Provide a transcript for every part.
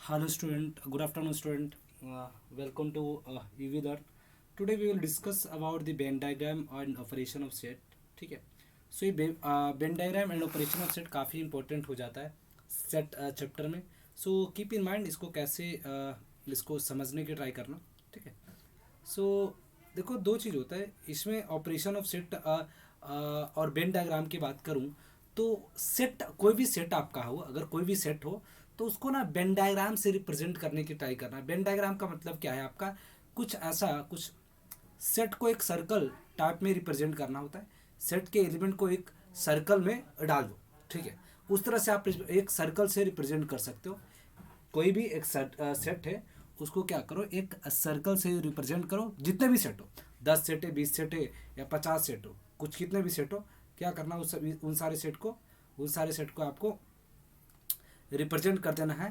Hello student, good afternoon student. Welcome to UV Learn. Today we will discuss about the Venn diagram and operation of set. ठीक है. So ये Venn diagram and operation of set काफ़ी important हो जाता है set chapter में. So keep in mind इसको कैसे इसको समझने की ट्राई करना. ठीक है. So देखो दो चीज़ होता है इसमें ऑपरेशन ऑफ सेट और वेन डायग्राम की बात करूं तो सेट कोई भी सेट आपका हो अगर कोई भी सेट हो तो उसको ना वेन डायग्राम से रिप्रेजेंट करने की ट्राई करना. वेन डायग्राम का मतलब क्या है आपका कुछ ऐसा कुछ सेट को एक सर्कल टाइप में रिप्रेजेंट करना होता है. सेट के एलिमेंट को एक सर्कल में डाल दो. ठीक है. उस तरह से आप एक सर्कल से रिप्रेजेंट कर सकते हो. कोई भी एक सेट है उसको क्या करो एक सर्कल से रिप्रेजेंट करो. जितने भी सेट हो 10 सेट है 20 सेट है या 50 सेट हो कुछ कितने भी सेट हो क्या करना उन सारे सेट को आपको रिप्रेजेंट कर देना है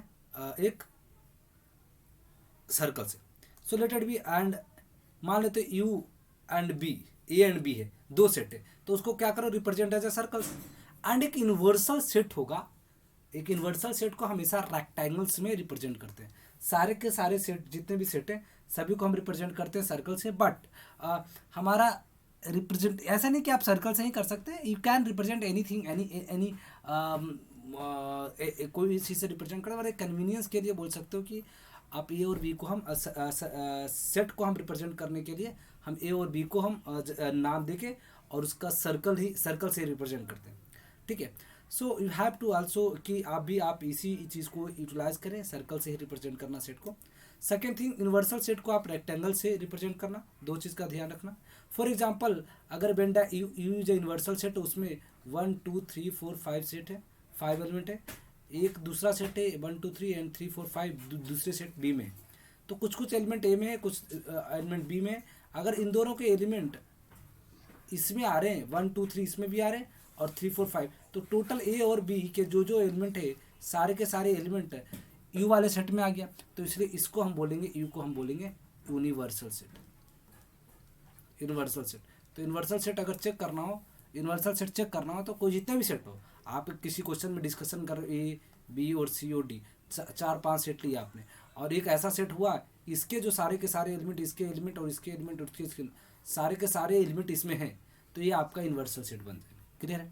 एक सर्कल से. So let it be and मान लेते U and B A and B है दो सेट है तो उसको क्या करो represent as a circle. And एक यूनिवर्सल सेट होगा. एक यूनिवर्सल सेट को हमेशा रेक्टेंगल्स में रिप्रेजेंट करते हैं. सारे के सारे सेट जितने भी सेट हैं सभी को हम रिप्रेजेंट करते हैं सर्कल से. बट हमारा रिप्रेजेंट ऐसा नहीं कि आप सर्कल से ही कर सकते हैं. You can represent anything any कोई भी चीज़ से रिप्रेजेंट करें और एक कन्वीनियंस के लिए बोल सकते हो कि आप ए और बी को हम सेट को हम रिप्रेजेंट करने के लिए हम ए और बी को हम नाम देके और उसका सर्कल से रिप्रेजेंट करते हैं. ठीक है. So you have to also कि आप इसी चीज़ को यूटिलाइज करें सर्कल से ही रिप्रेजेंट करना सेट को. सेकेंड थिंग यूनिवर्सल सेट को आप रेक्टेंगल से रिप्रेजेंट करना. दो चीज़ का ध्यान रखना. फॉर एग्जांपल अगर Benda you is universal set उसमें 1 2 3 4 5 सेट है 5 एलिमेंट है. एक दूसरा सेट है 1 2 3 एंड 3 4 5 दूसरे सेट बी में. तो कुछ एलिमेंट ए में है कुछ एलिमेंट बी में. अगर इन दोनों के एलिमेंट इसमें आ रहे हैं 1 2 3 इसमें भी आ रहे हैं और 3 4 5 तो टोटल ए और बी के जो एलिमेंट है सारे के सारे एलिमेंट यू वाले सेट में आ गया. तो इसलिए इसको हम बोलेंगे यू को हम बोलेंगे यूनिवर्सल सेट. Universal set. तो यूनिवर्सल सेट अगर यूनिवर्सल सेट चेक करना हो तो कोई जितने भी सेट हो आप किसी क्वेश्चन में डिस्कशन कर ए बी और सी और डी 4 5 सेट लिया आपने और एक ऐसा सेट हुआ इसके जो सारे के सारे एलिमेंट इसके एलिमेंट और इसके एलिमेंट और इसके सारे के सारे एलिमेंट इसमें हैं तो ये आपका यूनिवर्सल सेट बन जाएगा. क्लियर है.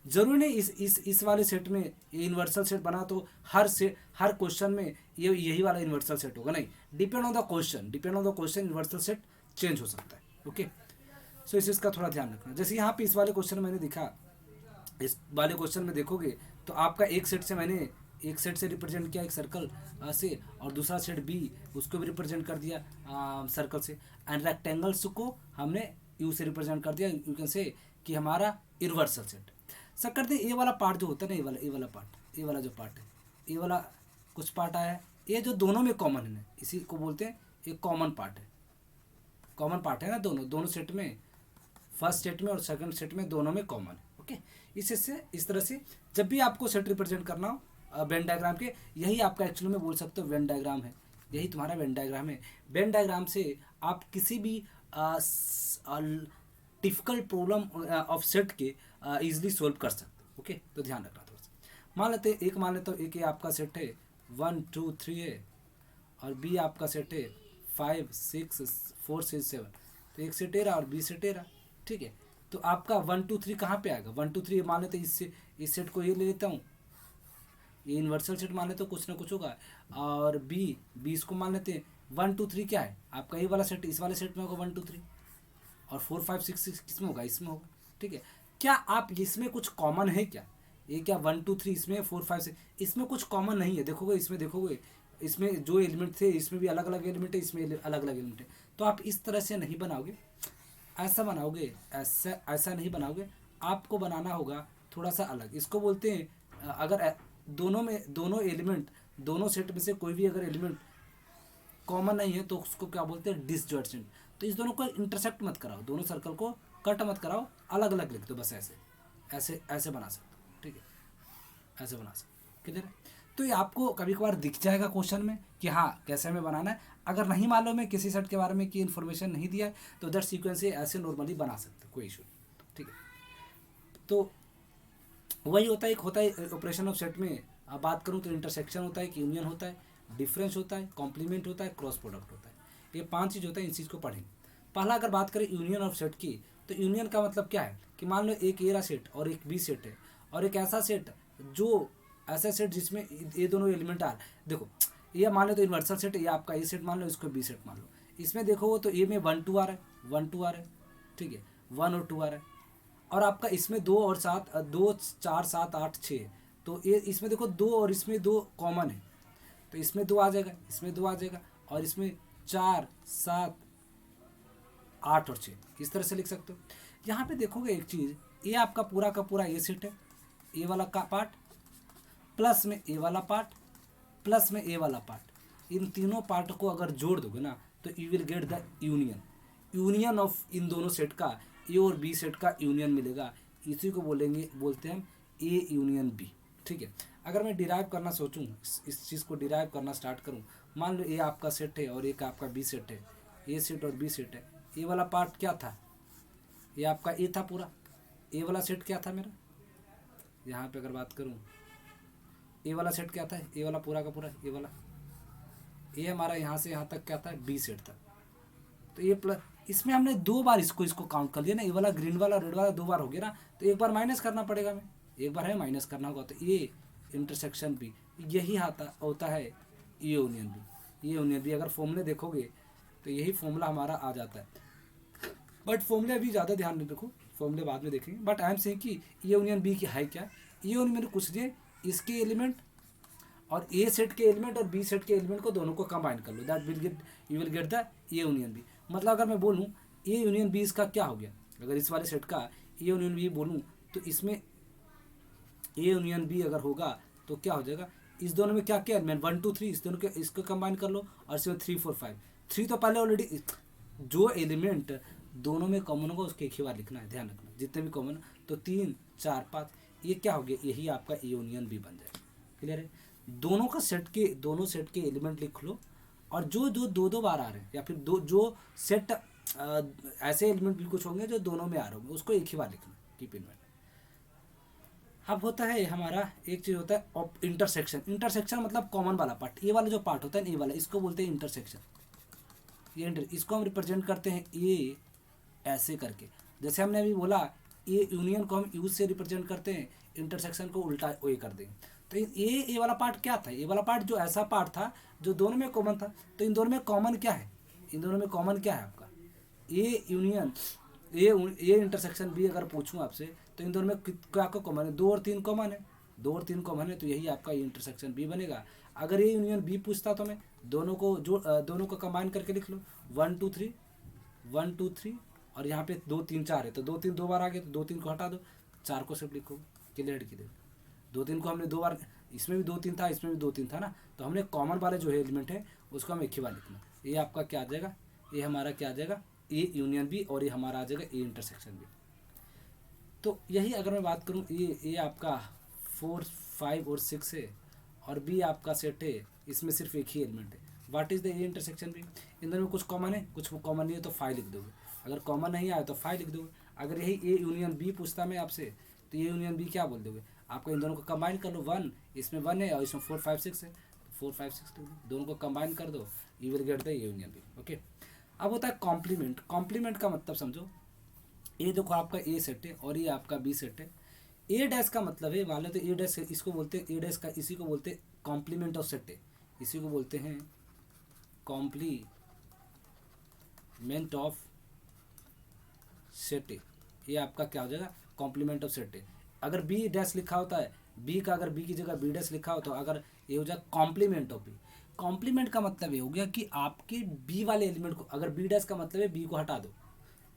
जरूरी नहीं इस वाले सेट में ये यूनिवर्सल सेट बना तो हर क्वेश्चन में ये यही वाला यूनिवर्सल सेट होगा. नहीं. Depend on the question universal set change हो सकता है. ओके. सो इस चीज़ का थोड़ा ध्यान रखना. जैसे यहाँ पे इस वाले क्वेश्चन मैंने दिखा इस वाले क्वेश्चन में देखोगे तो आपका एक सेट से रिप्रेजेंट किया एक सर्कल से और दूसरा सेट बी उसको भी रिप्रेजेंट कर दिया सर्कल से. एंड रेक्टेंगल्स को हमने यू से रिप्रेजेंट कर दिया. यू कैन से कि हमारा यूनिवर्सल सेट. सब करते हैं ये वाला पार्ट जो होता है ना ये वाला जो पार्ट है ये वाला कुछ पार्ट आया है ये जो दोनों में कॉमन है इसी को बोलते हैं एक कॉमन पार्ट है ना दोनों सेट में फर्स्ट सेट में और सेकंड सेट में दोनों में कॉमन है. ओके. इस तरह से जब भी आपको सेट रिप्रेजेंट करना हो वेन डायग्राम के यही आपका एक्चुअली में बोल सकते हो वेन डायग्राम है. यही तुम्हारा वेन डायग्राम है. वेन डायग्राम से आप किसी भी डिफिकल्ट प्रॉब्लम ऑफ सेट के इजीली सोल्व कर सकते हो. ओके. तो ध्यान रखना थोड़ा सा. मान लेते हो एक ये आपका सेट है 1 2 3 है और बी आपका सेट है 5 6 4 6 7 तो एक सेट ए रहा और बी सेट ए रहा. ठीक है. तो आपका 1 2 3 कहाँ पे आएगा 1 2 3 मान लेते इस सेट को ये ले लेता हूँ ये यूनिवर्सल सेट मान लेते हो कुछ ना कुछ होगा और बी इसको मान लेते हैं 1 2 3 क्या है आपका ये वाला सेट इस वाले सेट में होगा 1 2 3 और 4 5 6 6 किसमें होगा इसमें होगा. ठीक है. क्या आप इसमें कुछ कॉमन है क्या ये क्या 1 2 3 इसमें 4 5 6 इसमें कुछ कॉमन नहीं है. देखोगे इसमें जो एलिमेंट थे इसमें भी अलग अलग एलिमेंट है इसमें अलग अलग एलिमेंट है. तो आप इस तरह से नहीं बनाओगे ऐसा नहीं बनाओगे. आपको बनाना होगा थोड़ा सा अलग. इसको बोलते हैं अगर दोनों एलिमेंट दोनों सेट में से कोई भी अगर एलिमेंट कॉमन नहीं है तो उसको क्या बोलते हैं डिसजॉइंट. तो इस दोनों को इंटरसेक्ट मत कराओ दोनों सर्कल को कट मत कराओ अलग अलग लिख दो बस ऐसे बना सकते हो. ठीक है. ऐसे बना सकते. क्लियर है. तो ये आपको कभी कभार दिख जाएगा क्वेश्चन में कि हाँ कैसे हमें बनाना है. अगर नहीं मालूम है किसी सेट के बारे में की इन्फॉर्मेशन नहीं दिया है तो दैट सीक्वेंस से ऐसे नॉर्मली बना सकते हो कोई इशू नहीं. ठीक है. तो वही होता है एक होता है ऑपरेशन ऑफ सेट में बात करूँ तो इंटरसेक्शन होता है कि यूनियन होता है. डिफरेंस होता है, कॉम्प्लीमेंट होता है, क्रॉस प्रोडक्ट होता है। ये 5 चीज़ होता है, इन चीज़ को पढ़ेंगे। पहला अगर बात करें यूनियन ऑफ सेट की, तो यूनियन का मतलब क्या है कि मान लो एक ए सेट और एक बी सेट है, और एक ऐसा सेट जो ऐसा सेट जिसमें ये दोनों एलिमेंट आ रहे। देखो ये मान लो तो यूनिवर्सल सेट है, ये आपका ए सेट मान लो, इसको बी सेट मान लो। इसमें देखो तो ए में 1 2 आ रहा है, 1 2 आ रहा है, ठीक है, 1 और 2 आ रहा है। और आपका इसमें 2 और 7, 2 4 7 8 6, तो ये इसमें देखो 2 और इसमें 2 कॉमन है, तो इसमें 2 आ जाएगा, इसमें 2 आ जाएगा, और इसमें 4 7 8 और 6, इस तरह से लिख सकते हो। यहाँ पे देखोगे एक चीज़, ये आपका पूरा का पूरा ए सेट है, ए वाला का पार्ट प्लस में ए वाला पार्ट प्लस में ए वाला पार्ट, इन तीनों पार्ट को अगर जोड़ दोगे ना तो you will get the union of इन दोनों सेट का, ए और बी सेट का यूनियन मिलेगा। इसी को बोलते हैं हम ए यूनियन बी, ठीक है। अगर मैं डिराइव करना सोचूं, इस चीज़ को डिराइव करना स्टार्ट करूं, मान लो ए आपका सेट है और एक आपका बी सेट है, ए सेट और बी सेट है। ए वाला पार्ट क्या था, ये आपका ए था पूरा, ए वाला सेट क्या था मेरा, यहाँ पे अगर बात करूँ ए वाला सेट क्या था, ए वाला पूरा का पूरा ए वाला, ए हमारा यहाँ से यहाँ तक क्या था, बी सेट था। तो ये प्लस, इसमें हमने 2 बार इसको काउंट कर लिया ना, ए वाला ग्रीन वाला रेड वाला 2 बार हो गया ना, तो एक बार माइनस करना पड़ेगा, हमें एक बार है माइनस करना होगा। तो ए इंटरसेक्शन बी, यही होता है A union B. A union B अगर फॉर्मूले देखोगे तो यही फॉर्मूला हमारा आ जाता है, बट फॉर्मूले अभी ज़्यादा ध्यान नहीं रखो, फॉर्मूले बाद में देखेंगे। बट आई एम सेइंग कि ए यूनियन बी की है क्या, ए यूनियन कुछ दिए, इसके एलिमेंट और ए सेट के एलिमेंट और बी सेट के एलिमेंट को दोनों को कंबाइन कर लो, that will get, you will get the A union B. मतलब अगर मैं बोलूँ ए यूनियन बी इसका क्या हो गया, अगर इस वाले सेट का ए यूनियन बी बोलूँ तो इसमें ए यूनियन बी अगर होगा तो क्या हो जाएगा, इस दोनों में क्या क्या एलिमेंट 1 2 3, इस दोनों के इसको कंबाइन कर लो, और इसमें 3 4 5, 3 तो पहले ऑलरेडी, जो एलिमेंट दोनों में कॉमन होगा उसके एक ही बार लिखना है, ध्यान रखना, जितने भी कॉमन, तो 3 4 5, ये क्या हो गया, यही आपका ए यूनियन बी बन जाएगा। क्लियर है, दोनों सेट के एलिमेंट लिख लो, और जो जो 2 बार आ रहे हैं, या फिर जो सेट ऐसे एलिमेंट भी कुछ होंगे जो दोनों में आ रहे होंगे, उसको एक ही बार लिखना, कीप इन माइंड। अब होता है हमारा एक चीज़ होता है इंटरसेक्शन। इंटरसेक्शन मतलब कॉमन वाला पार्ट, ये वाला जो पार्ट होता है ना, ये वाला, इसको बोलते हैं इंटरसेक्शन। ये इसको हम रिप्रेजेंट करते हैं ए ऐसे करके, जैसे हमने अभी बोला ए यूनियन को हम यू से रिप्रेजेंट करते हैं, इंटरसेक्शन को उल्टा ओ कर देंगे। तो ए वाला पार्ट क्या था, ए वाला पार्ट जो ऐसा पार्ट था जो दोनों में कॉमन था। तो इन दोनों में कॉमन क्या है, इन दोनों में कॉमन क्या है आपका, A union A intersection B अगर पूछूं आपसे, तो इन दोनों में क्या क्या कॉमन है, 2 और 3 कॉमन है, 2 और 3 कॉमन है, तो यही आपका ये इंटरसेक्शन बी बनेगा। अगर ए यूनियन बी पूछता तो मैं दोनों को कंबाइन करके लिख लो, 1 2 3 1 2 3, और यहाँ पे 2 3 4 है, तो 2 3 2 बार आ गए, तो 2 3 को हटा दो, 4 को सिर्फ लिखो, क्लियर की दे। 2 3 को हमने 2 बार, इसमें भी 2 3 था, इसमें भी 2 3 था ना, तो हमने कॉमन वाले जो है एलिमेंट है उसको हम एक ही बार लिखना। ये आपका क्या आ जाएगा, ये हमारा क्या आ जाएगा, ए यूनियन बी, और ये हमारा आ जाएगा ए इंटरसेक्शन बी। तो यही अगर मैं बात करूँ, ये आपका 4 5 और 6 है, और बी आपका सेट है, इसमें सिर्फ एक ही एलिमेंट है। What is the A intersection B, इन दोनों में कुछ कॉमन है, कुछ कॉमन नहीं है, तो 5 लिख दोगे। अगर कॉमन नहीं आया तो 5 लिख दोगे। अगर यही ए यूनियन बी पूछता मैं आपसे, तो ए यूनियन बी क्या बोल दोगे, आपको इन दोनों को कंबाइन कर लो, 1 इसमें 1 है और इसमें 4 5 6 है, 4 5 6 लिख दो, दोनों को कंबाइन कर दो, you will get the A union B. Okay, अब होता है कॉम्प्लीमेंट। कॉम्प्लीमेंट का मतलब समझो, ये देखो आपका ए सेट है और ये आपका बी सेट है। ए डैश का मतलब है, मान लो तो ए डैश, इसको बोलते हैं ए डैश का, इसी को बोलते हैं कॉम्प्लीमेंट ऑफ सेट है, इसी को बोलते हैं कॉम्प्लीमेंट ऑफ सेट है। ये आपका क्या हो जाएगा, कॉम्प्लीमेंट ऑफ सेट है। अगर बी डैश लिखा होता है, बी का अगर बी की जगह बी डैश लिखा हो, तो अगर ये हो जाए कॉम्प्लीमेंट ऑफ बी। कॉम्प्लीमेंट का मतलब ये हो गया कि आपके बी वाले एलिमेंट को, अगर बी डैश का मतलब है बी को हटा दो,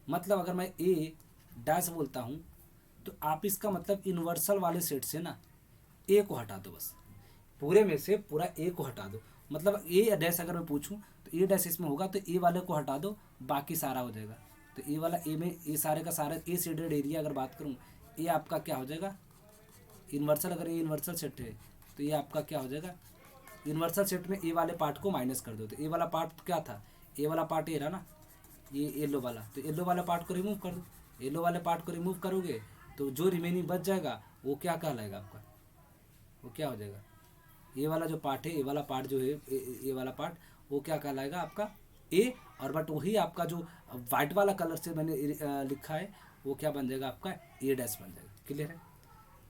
मतलब अगर मैं ए डैश बोलता हूँ तो आप इसका मतलब यूनिवर्सल वाले सेट से ना ए को हटा दो, बस पूरे में से पूरा ए को हटा दो। मतलब ए डैश अगर मैं पूछूं तो ए डैश इसमें होगा, तो ए वाले को हटा दो, बाकी सारा हो जाएगा। तो ए वाला ए में, ए सारे का सारा ए शेडेड एरिया अगर बात करूँ, ए आपका क्या हो जाएगा यूनिवर्सल। अगर ये यूनिवर्सल सेट है तो ये आपका क्या हो जाएगा, यूनिवर्सल सेट में ए वाले पार्ट को माइनस कर दो। तो ए वाला पार्ट क्या था, ए वाला पार्ट ये रहा ना, ये येलो वाला, तो येलो वाला पार्ट को रिमूव कर दो। येलो वाले पार्ट को रिमूव करोगे तो जो रिमेनिंग बच जाएगा वो क्या कहलाएगा आपका, वो क्या हो जाएगा, ये वाला जो पार्ट है, ये वाला पार्ट जो है, ये वाला पार्ट वो क्या कहलाएगा आपका ए, और बट वही आपका जो वाइट वाला कलर से मैंने लिखा है वो क्या बन जाएगा आपका ए डैश बन जाएगा। क्लियर है?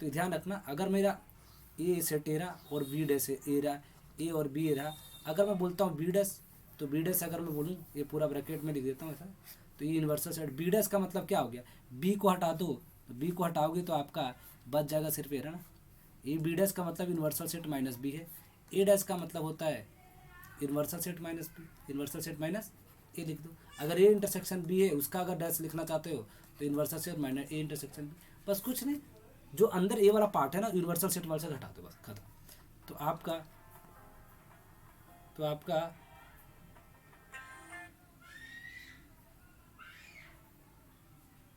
तो ध्यान रखना, अगर मेरा ए सेट ए रहा और बी डैश ए रहा, ए और बी ए रहा, अगर मैं बोलता हूँ बी डैश, तो बी डैश अगर मैं बोलूँ, ये पूरा ब्रैकेट में लिख देता हूँ ऐसा, तो ये यूनिवर्सल सेट बी डैश का मतलब क्या हो गया, बी को हटा दो, तो बी को हटाओगे तो आपका बच जाएगा सिर्फ ए रहा ना। ये बी डैश का मतलब यूनिवर्सल सेट माइनस बी है, ए डैश का मतलब होता है universal set minus B, universal set minus A लिख दो। अगर ए इंटरसेक्शन बी है उसका अगर डैश लिखना चाहते हो तो universal set minus A intersection B, बस कुछ नहीं, जो अंदर ए वाला पार्ट है ना यूनिवर्सल सेट वाले से घटा दो, बस खत्म। तो आपका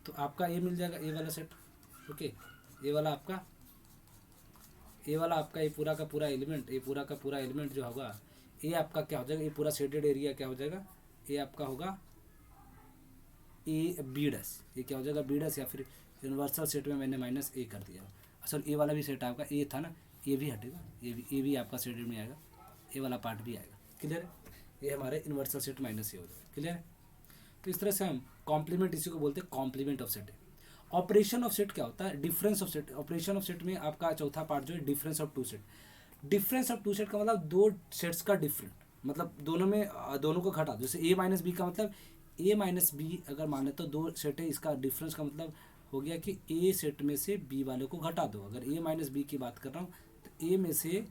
तो आपका ए मिल जाएगा, ए वाला सेट। ओके, ए वाला आपका ये पूरा का पूरा एलिमेंट, ये पूरा का पूरा एलिमेंट जो होगा ये आपका क्या हो जाएगा, ये पूरा शेडेड एरिया क्या हो जाएगा, ये आपका होगा ए बी डैश, ये क्या हो जाएगा बी डैश, या फिर यूनिवर्सल सेट में मैंने माइनस ए कर दिया। असल ए वाला भी सेट आपका ए था ना, ये भी हटेगा, ये भी आपका शेडेड में आएगा, ए वाला पार्ट भी आएगा। क्लियर है? ये हमारे यूनिवर्सल सेट माइनस ए हो जाएगा। क्लियर है? तो इस तरह से हम कॉम्प्लीमेंट, इसी को बोलते हैं कॉम्प्लीमेंट ऑफ सेट है। ऑपरेशन ऑफ सेट क्या होता है, difference of set. Operation of set में आपका चौथा पार्ट जो है difference of two set. Difference of two set का मतलब दो सेट्स का डिफरेंट, मतलब दोनों में दोनों को घटा दो। जैसे ए माइनस बी का मतलब ए माइनस बी अगर माने तो दो सेट है, इसका डिफरेंस का मतलब हो गया कि ए सेट में से बी वाले को घटा दो। अगर ए माइनस बी की बात कर रहा हूँ तो ए में से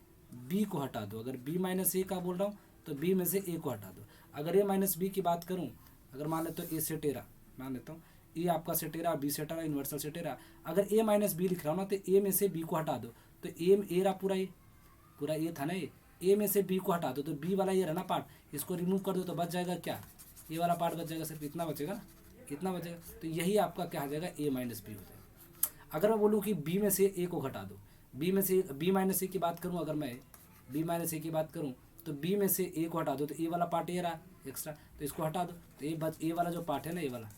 बी को हटा दो। अगर बी माइनस ए का बोल रहा हूँ तो बी में से ए को हटा दो। अगर ए माइनस बी की बात करूँ, अगर मान लेते तो ए सेट ए रहा, मान लेता हूँ ए आपका सेट ए रहा, बी सेट रहा, यूनिवर्सल सेट ए रहा। अगर ए माइनस बी लिख रहा हूँ ना तो ए में से बी को हटा दो, तो ए रहा पूरा ए था ना, ए में से बी को हटा दो तो बी वाला ये रहा ना पार्ट, इसको रिमूव कर दो तो बच जाएगा क्या, ये वाला पार्ट बच जाएगा, सिर्फ इतना बचेगा ना, इतना बचेगा। तो यही आपका क्या हो जाएगा, ए माइनस बी हो जाएगा। अगर मैं बोलूँ कि बी में से ए को घटा दो, बी में से बी माइनस ए की बात करूँ, अगर मैं बी माइनस ए की बात करूँ तो बी में से ए को हटा दो, तो ए वाला पार्ट ये रहा एक्स्ट्रा, तो इसको हटा दो तो ए वाला जो पार्ट है ना, ये वाला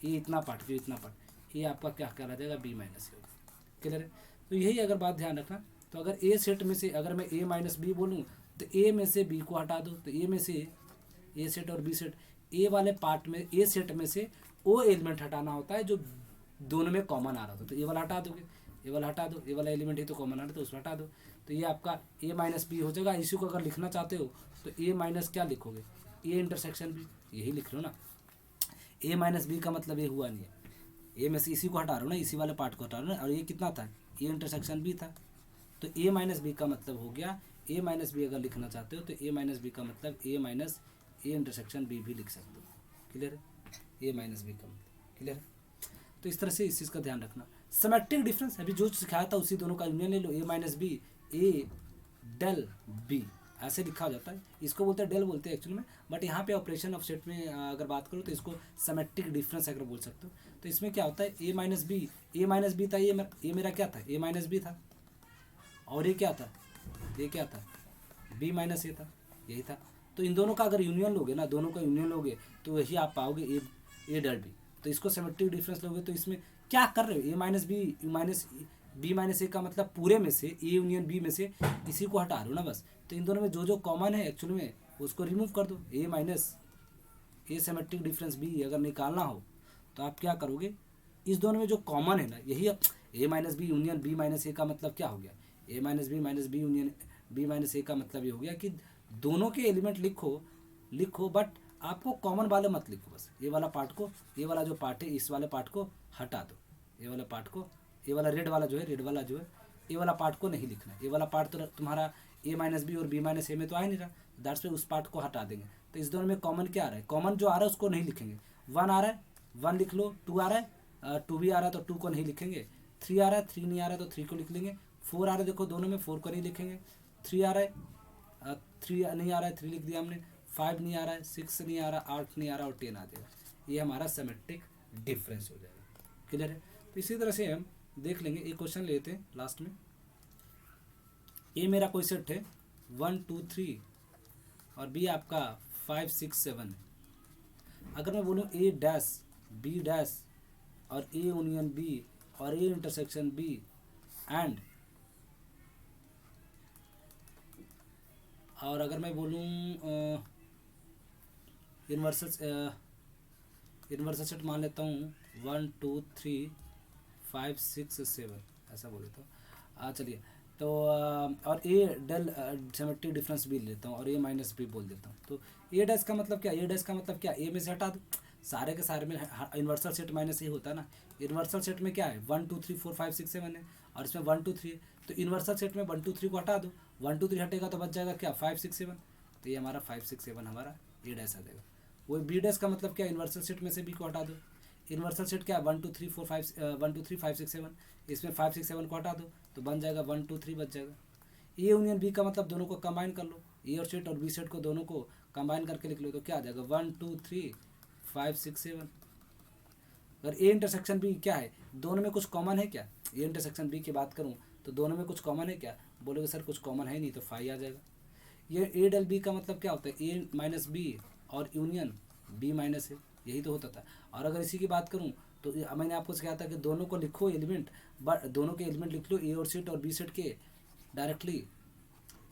ये इतना पार्ट, जो इतना पार्ट, ये आपका क्या कहा जाएगा, बी माइनस ए होगा। क्लियर है? तो यही अगर बात ध्यान रखना, तो अगर ए सेट में से अगर मैं ए माइनस बी बोलूँ तो ए में से बी को हटा दो, तो ए में से ए सेट और बी सेट, ए वाले पार्ट में ए सेट में से वो एलिमेंट हटाना होता है जो दोनों में कॉमन आ रहा था, तो ए वाला हटा दोगे, ए वाला हटा दो, ए वाला एलिमेंट ही तो कॉमन आ रहा था, तो उसको हटा दो, तो ये आपका ए माइनस बी हो जाएगा। इसी को अगर लिखना चाहते हो तो ए माइनस क्या लिखोगे, ए इंटरसेक्शन बी, यही लिख लो ना। ए माइनस बी का मतलब ये हुआ नहीं है, ए में से इसी को हटा रहा हूँ ना, इसी वाले पार्ट को हटा रहा हूँ ना, और ये कितना था, ए इंटरसेक्शन बी था, तो ए माइनस बी का मतलब हो गया, ए माइनस बी अगर लिखना चाहते हो तो ए माइनस बी का मतलब ए माइनस ए इंटरसेक्शन बी भी लिख सकते हो। क्लियर है? ए माइनस बी का मतलब। क्लियर है? तो इस तरह से इस चीज़ का ध्यान रखना। सिमेट्रिक डिफरेंस अभी जो सिखाया था उसी दोनों का यूनियन ले लो, ए माइनस बी ए डेल बी, ऐसे लिखा जाता है, इसको बोलते हैं डेल बोलते हैं एक्चुअली में, बट यहाँ पे ऑपरेशन ऑफ सेट में अगर बात करो तो इसको सिमेट्रिक डिफरेंस अगर बोल सकते हो। तो इसमें क्या होता है, ए माइनस बी था, ये मेरा क्या था, ए माइनस बी था, और ये क्या था बी माइनस ए था, यही था। तो इन दोनों का अगर यूनियन लोगे ना, दोनों का यूनियन लोगे तो यही आप पाओगे ए डेल बी। तो इसको सिमेट्रिक डिफरेंस लोगे तो इसमें क्या कर रहे हो, ए माइनस बी माइनस ए का मतलब पूरे में से ए यूनियन बी में से इसी को हटा रहे हो ना बस। तो इन दोनों में जो कॉमन है एक्चुअली में उसको रिमूव कर दो, ए माइनस ए सिमेट्रिक डिफरेंस बी अगर निकालना हो तो आप क्या करोगे, इस दोनों में जो कॉमन है ना, यही A minus B union B minus A का मतलब क्या हो गया, A minus B union B minus A का मतलब ये हो गया कि दोनों के एलिमेंट लिखो बट आपको कॉमन वाले मत लिखो, बस ये वाला पार्ट को, ये वाला जो पार्ट है इस वाले पार्ट को हटा दो, ये वाला पार्ट को, ये वाला रेड वाला जो है ये वाला पार्ट को नहीं लिखना है। ये वाला पार्ट तो तुम्हारा ए माइनस बी और बी माइनस ए में तो आ ही नहीं रहा, दैट्स पे उस पार्ट को हटा देंगे। तो इस दोनों में कॉमन क्या आ रहा है, कॉमन जो आ रहा है उसको नहीं लिखेंगे। 1 आ रहा है 1 लिख लो, 2 आ रहा है 2 भी आ रहा है तो 2 को नहीं लिखेंगे, 3 आ रहा है 3 नहीं आ रहा है तो 3 को लिख लेंगे, 4 आ रहा है देखो दोनों में 4 को नहीं लिखेंगे, 3 आ रहा है 3 नहीं आ रहा है 3 लिख दिया हमने, 5 नहीं आ रहा है 6 नहीं आ रहा 8 नहीं आ रहा और 10 आ जाएगा, ये हमारा सिमेट्रिक डिफरेंस हो जाएगा। क्लियर है? तो इसी तरह से हम देख लेंगे, एक क्वेश्चन लेते हैं लास्ट में। ए मेरा कोई सेट है 1 2 3 और बी आपका 5 6 7 है। अगर मैं बोलूँ ए डैश बी डैश और ए यूनियन बी और ए इंटरसेक्शन बी एंड और अगर मैं बोलूँ यूनिवर्सल यूनिवर्सल सेट मान लेता हूँ 1 2 3 5 6 7, ऐसा बोल लेता हूँ। चलिए, तो और ए डेल ज्योमेट्रिक डिफरेंस भी ले लेता हूँ और ए माइनस बी बोल देता हूँ। तो ए डैश का मतलब क्या, ए डैश का मतलब क्या, ए में से हटा दो, सारे के सारे में यूनिवर्सल सेट माइनस ये होता है ना। यूनिवर्सल सेट में क्या है 1 2 3 4 5 6 7 है और इसमें 1 2 3 है, तो यूनिवर्सल सेट में 1 2 3 को हटा दो, 1 2 3 हटेगा तो बच जाएगा क्या 5 6 7। तो ये हमारा 5 6 7 हमारा ए डैश आ जाएगा। वो बी डैश का मतलब क्या, यूनिवर्सल सेट में से बी को हटा दो, यूनिवर्सल सेट क्या है 1 2 3 4 5 1 2 3 5 6 7, इसमें 5 6 7 को हटा दो तो बन जाएगा 1 2 3 बच जाएगा। ए यूनियन बी का मतलब दोनों को कंबाइन कर लो, ए और सेट और बी सेट को दोनों को कंबाइन करके लिख लो तो क्या आ जाएगा 1 2 3 5 6 7। अगर ए इंटरसेक्शन बी क्या है, दोनों में कुछ कॉमन है क्या, ए इंटरसेक्शन बी की बात करूँ तो दोनों में कुछ कॉमन है क्या, बोलोगे सर कुछ कॉमन है नहीं, तो 5 आ जाएगा। ये ए डेल बी का मतलब क्या होता है, ए माइनस बी और यूनियन बी माइनस है, यही तो होता था। और अगर इसी की बात करूँ तो मैंने आपको कहा था कि दोनों को लिखो एलिमेंट, बट दोनों के एलिमेंट लिख लो, ए और सेट और बी सेट के डायरेक्टली,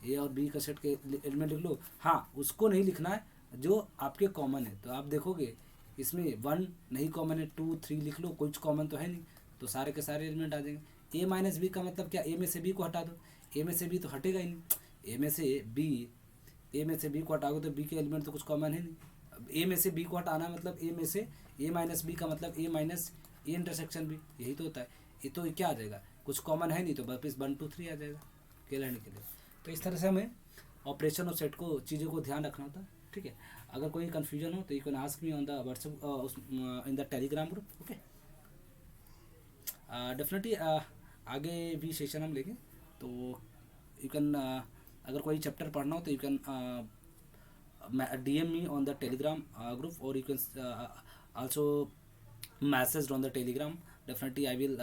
ए और बी का सेट के एलिमेंट लिख लो। हाँ, उसको नहीं लिखना है जो आपके कॉमन है। तो आप देखोगे इसमें 1 नहीं कॉमन है, 2 3 लिख लो, कुछ कॉमन तो है नहीं, तो सारे के सारे एलिमेंट आ जाएंगे। ए माइनस बी का मतलब क्या, ए में से बी को हटा दो, ए में से बी तो हटेगा ही नहीं, ए में से बी, ए में से बी को हटाओगे तो बी के एलिमेंट तो कुछ कॉमन है नहीं। अब ए में से बी को हटाना मतलब ए में से ए माइनस बी का मतलब ए माइनस ए इंटरसेक्शन बी, यही तो होता है। ये तो क्या आ जाएगा, कुछ कॉमन है नहीं, तो वापस 1 2 3 आ जाएगा कहलाने के लिए। तो इस तरह से हमें ऑपरेशन और सेट को चीज़ों को ध्यान रखना होता है, ठीक है। अगर कोई कन्फ्यूजन हो तो you can ask me on the WhatsApp in the Telegram group, okay. Definitely आगे भी सेशन हम लेंगे, तो यू कैन अगर कोई चैप्टर पढ़ना हो तो you can DM me on the telegram group, or you can also message on the telegram. Definitely I will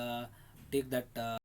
take that